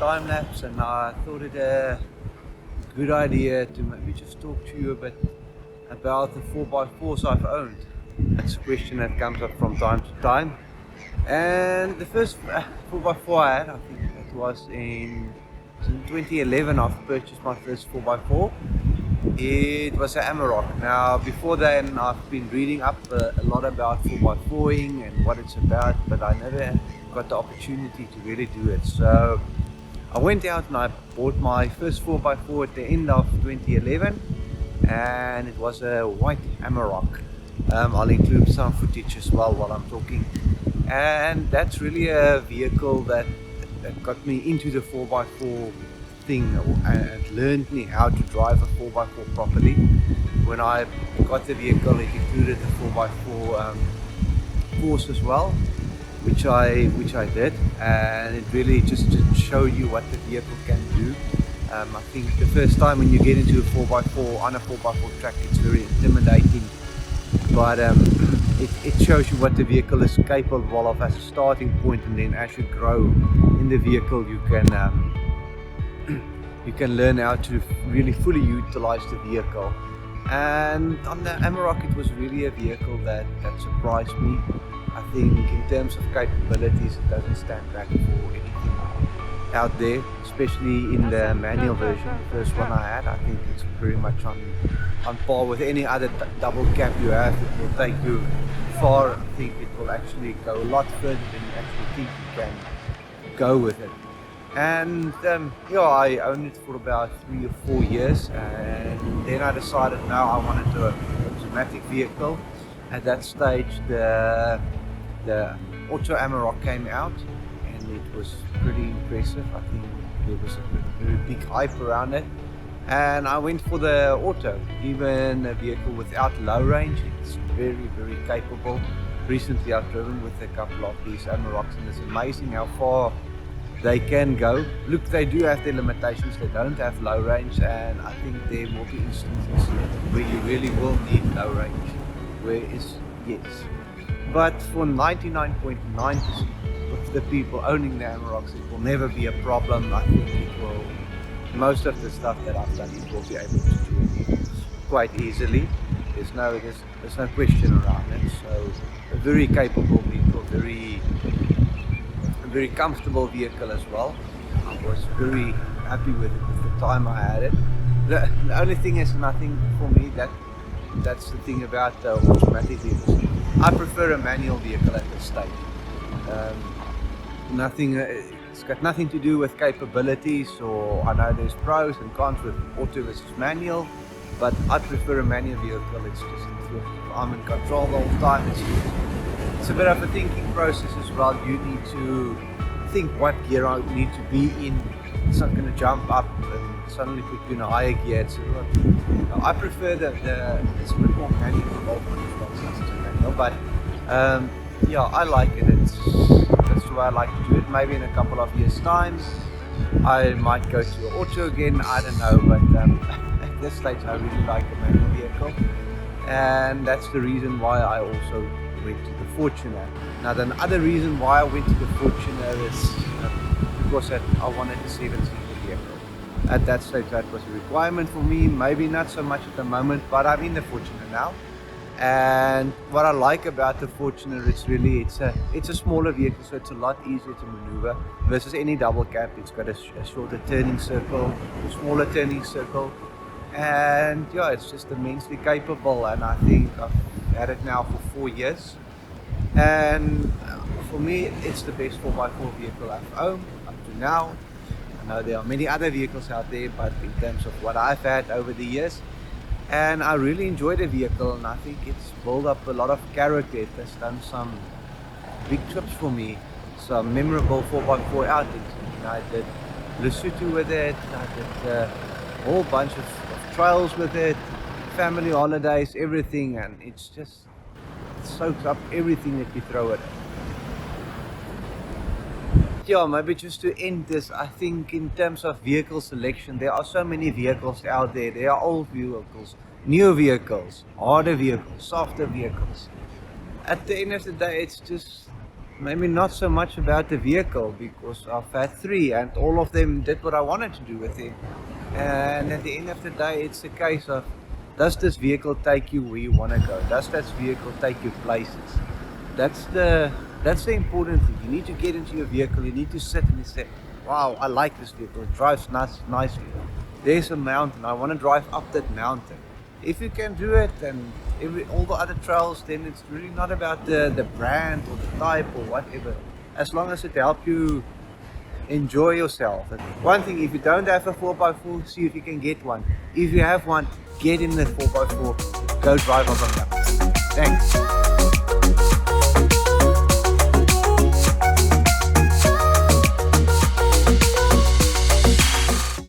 time lapse, and I thought it a good idea to maybe just talk to you a bit about the 4x4s I've owned. That's a question that comes up from time to time. And the first 4x4 I had, I think it was in 2011, I've purchased my first 4x4. It was an Amarok. Now before then I've been reading up a lot about 4x4ing and what it's about, but I never got the opportunity to really do it. So I went out and I bought my first 4x4 at the end of 2011, and it was a white Amarok. I'll include some footage as well while I'm talking. And that's really a vehicle that got me into the 4x4 thing and learned me how to drive a 4x4 properly. When I got the vehicle, it included the 4x4 course as well, which I did, and it really just showed you what the vehicle can do. I think the first time when you get into a 4x4 on a 4x4 track, it's very intimidating, but it shows you what the vehicle is capable of as a starting point, and then as you grow in the vehicle, you can learn how to really fully utilize the vehicle. And on the Amarok, it was really a vehicle that surprised me. I think in terms of capabilities, it doesn't stand back for anything out there, especially in the manual version, the first one I had. I think it's pretty much on par with any other double cab you have. It will take you far. I think it will actually go a lot further than you actually think you can go with it. And yeah, I owned it for about 3 or 4 years, and then I decided now I wanted an automatic vehicle. At that stage, the Auto Amarok came out, and it was pretty impressive. I think there was a very big hype around it, and I went for the Auto. Even a vehicle without low range, it's very, very capable. Recently I've driven with a couple of these Amaroks, and it's amazing how far they can go. Look, they do have their limitations. They don't have low range, and I think there will be instances where you really will need low range, whereas yes, but for 99.9% of the people owning the Amaroks, it will never be a problem. I think it will, most of the stuff that I've done, it will be able to do quite easily. There's no question around it. So a very capable vehicle, very comfortable vehicle as well. I was very happy with it with the time I had it. The only thing is, and I think for me that's the thing about automatic vehicles, I prefer a manual vehicle at this stage. It's got nothing to do with capabilities, or I know there's pros and cons with auto versus manual, but I prefer a manual vehicle. It's just, I'm in control the whole time. It's a bit of a thinking process as well. You need to think what gear I need to be in. It's not going to jump up and suddenly put you in a higher gear. I prefer it's a bit more manual involvement as well, so it's manual. But yeah, I like it. That's the way I like to do it. Maybe in a couple of years' time, I might go to an auto again. I don't know, but at this stage, I really like a manual vehicle, and that's the reason why I also went to the Fortuner. Now, the other reason why I went to the Fortuner is because I wanted a 7-seater vehicle. At that stage, that was a requirement for me. Maybe not so much at the moment, but I'm in the Fortuner now. And what I like about the Fortuner, it's a smaller vehicle, so it's a lot easier to maneuver versus any double cab. It's got a shorter turning circle, a smaller turning circle, and yeah, it's just immensely capable. And I think I've had it now for 4 years, and for me it's the best 4x4 vehicle I've owned up to now. I know there are many other vehicles out there, but in terms of what I've had over the years, and I really enjoy the vehicle, and I think it's built up a lot of character. It has done some big trips for me, some memorable 4x4 outings. I did Lesotho with it, I did a whole bunch of trails with it, family holidays, everything, and it soaks up everything that you throw at it. Yeah, maybe just to end this, I think in terms of vehicle selection, there are so many vehicles out there. There are old vehicles, new vehicles, harder vehicles, softer vehicles. At the end of the day, it's just maybe not so much about the vehicle, because I've had three and all of them did what I wanted to do with them. And at the end of the day, it's a case of, does this vehicle take you where you want to go? Does this vehicle take you places? That's the important thing. You need to get into your vehicle, you need to sit and you say, wow, I like this vehicle, it drives nicely. There's a mountain, I want to drive up that mountain. If you can do it, and all the other trails, then it's really not about the brand or the type or whatever. As long as it helps you enjoy yourself. One thing, if you don't have a 4x4, see if you can get one. If you have one, get in the 4x4, go drive on the mountain. Thanks.